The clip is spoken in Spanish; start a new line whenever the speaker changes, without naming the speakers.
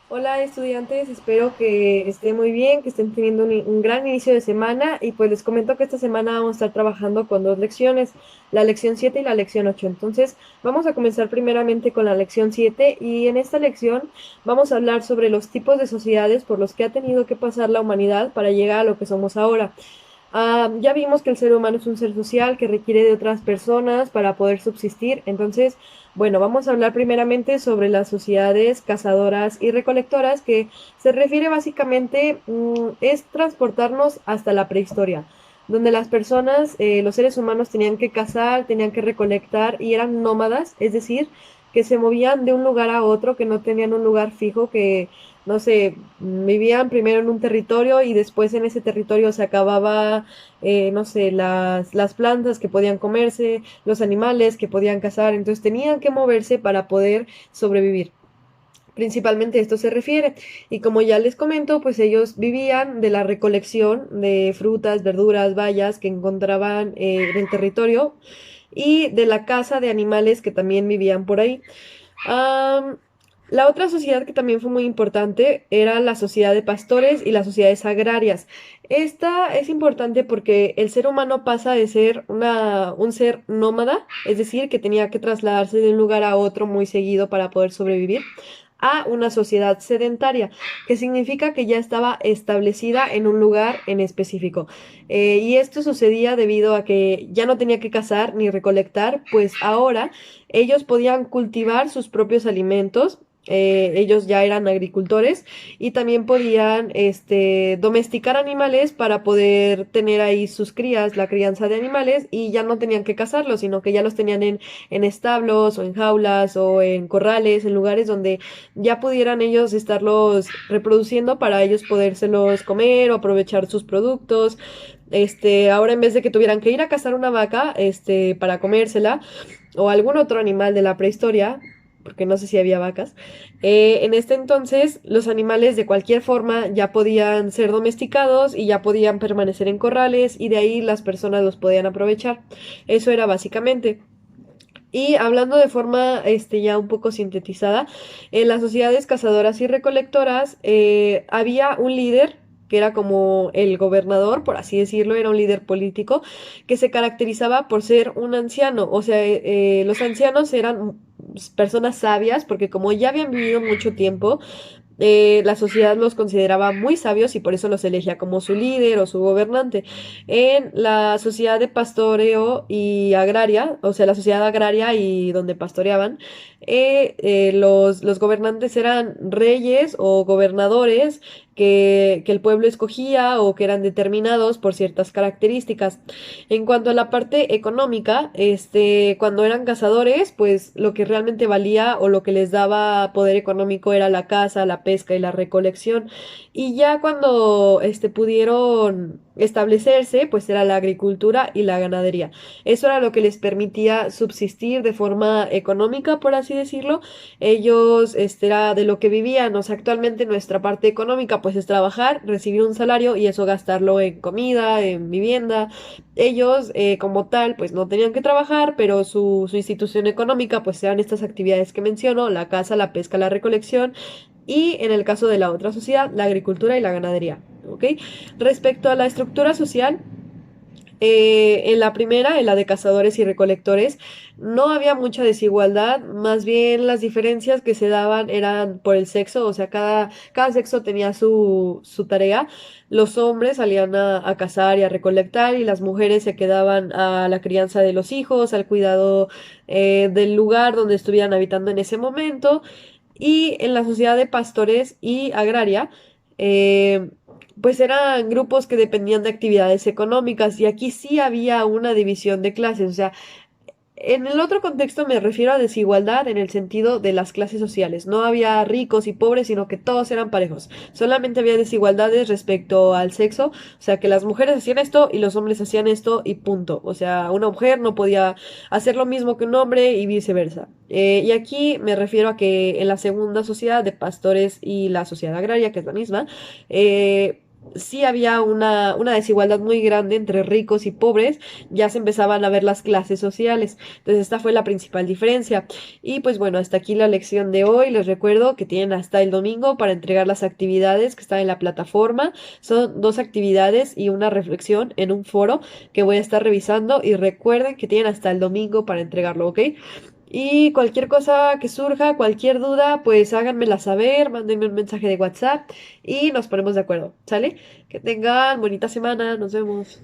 Hola estudiantes, espero que estén muy bien, que estén teniendo un gran inicio de semana y pues les comento que esta semana vamos a estar trabajando con dos lecciones, la lección 7 y la lección 8. Entonces vamos a comenzar primeramente con la lección 7 y en esta lección vamos a hablar sobre los tipos de sociedades por los que ha tenido que pasar la humanidad para llegar a lo que somos ahora. Ya vimos que el ser humano es un ser social que requiere de otras personas para poder subsistir. Entonces, bueno, vamos a hablar primeramente sobre las sociedades cazadoras y recolectoras, que se refiere básicamente, es transportarnos hasta la prehistoria, donde las personas, los seres humanos tenían que cazar, tenían que recolectar y eran nómadas, es decir, que se movían de un lugar a otro, que no tenían un lugar fijo, que no sé, vivían primero en un territorio y después en ese territorio se acababa, no sé, las plantas que podían comerse, los animales que podían cazar, entonces tenían que moverse para poder sobrevivir. Principalmente esto se refiere. Y como ya les comento, pues ellos vivían de la recolección de frutas, verduras, bayas que encontraban en el territorio y de la caza de animales que también vivían por ahí. Am, la otra sociedad que también fue muy importante era la sociedad de pastores y las sociedades agrarias. Esta es importante porque el ser humano pasa de ser un ser nómada, es decir, que tenía que trasladarse de un lugar a otro muy seguido para poder sobrevivir, a una sociedad sedentaria, que significa que ya estaba establecida en un lugar en específico. Y esto sucedía debido a que ya no tenía que cazar ni recolectar, pues ahora ellos podían cultivar sus propios alimentos. Ellos ya eran agricultores y también podían domesticar animales para poder tener ahí sus crías, la crianza de animales, y ya no tenían que cazarlos, sino que ya los tenían en establos o en jaulas o en corrales, en lugares donde ya pudieran ellos estarlos reproduciendo para ellos podérselos comer o aprovechar sus productos. Ahora en vez de que tuvieran que ir a cazar una vaca, para comérsela, o algún otro animal de la prehistoria, porque no sé si había vacas, en este entonces los animales de cualquier forma ya podían ser domesticados y ya podían permanecer en corrales y de ahí las personas los podían aprovechar. Eso era básicamente. Y hablando de forma ya un poco sintetizada, en las sociedades cazadoras y recolectoras había un líder que era como el gobernador, por así decirlo, era un líder político que se caracterizaba por ser un anciano. O sea, los ancianos eran personas sabias porque como ya habían vivido mucho tiempo, la sociedad los consideraba muy sabios y por eso los elegía como su líder o su gobernante. En la sociedad de pastoreo y agraria, o sea, la sociedad agraria y donde pastoreaban, los gobernantes eran reyes o gobernadores que el pueblo escogía o que eran determinados por ciertas características. En cuanto a la parte económica, cuando eran cazadores, pues lo que realmente valía o lo que les daba poder económico era la caza, la pesca y la recolección. Y ya cuando pudieron establecerse, pues era la agricultura y la ganadería. Eso era lo que les permitía subsistir de forma económica, por así decirlo. Ellos, era de lo que vivían. O sea, actualmente nuestra parte económica, pues es trabajar, recibir un salario y eso gastarlo en comida, en vivienda. Ellos, como tal, pues no tenían que trabajar, pero su institución económica, pues eran estas actividades que menciono, la caza, la pesca, la recolección, y en el caso de la otra sociedad, la agricultura y la ganadería. ¿Ok? Respecto a la estructura social, en la primera, en la de cazadores y recolectores, no había mucha desigualdad, más bien las diferencias que se daban eran por el sexo, o sea, cada sexo tenía su tarea. Los hombres salían a cazar y a recolectar y las mujeres se quedaban a la crianza de los hijos, al cuidado del lugar donde estuvieran habitando en ese momento. Y en la sociedad de pastores y agraria, eh, pues eran grupos que dependían de actividades económicas y aquí sí había una división de clases. O sea, en el otro contexto me refiero a desigualdad en el sentido de las clases sociales. No había ricos y pobres, sino que todos eran parejos. Solamente había desigualdades respecto al sexo, o sea, que las mujeres hacían esto y los hombres hacían esto y punto. O sea, una mujer no podía hacer lo mismo que un hombre y viceversa. Y aquí me refiero a que en la segunda sociedad de pastores y la sociedad agraria, que es la misma, sí había una desigualdad muy grande entre ricos y pobres, ya se empezaban a ver las clases sociales. Entonces esta fue la principal diferencia. Y pues bueno, hasta aquí la lección de hoy. Les recuerdo que tienen hasta el domingo para entregar las actividades que están en la plataforma. Son dos actividades y una reflexión en un foro que voy a estar revisando y recuerden que tienen hasta el domingo para entregarlo, ¿ok? Y cualquier cosa que surja, cualquier duda, pues háganmela saber, mándenme un mensaje de WhatsApp y nos ponemos de acuerdo, ¿sale? Que tengan bonita semana, nos vemos.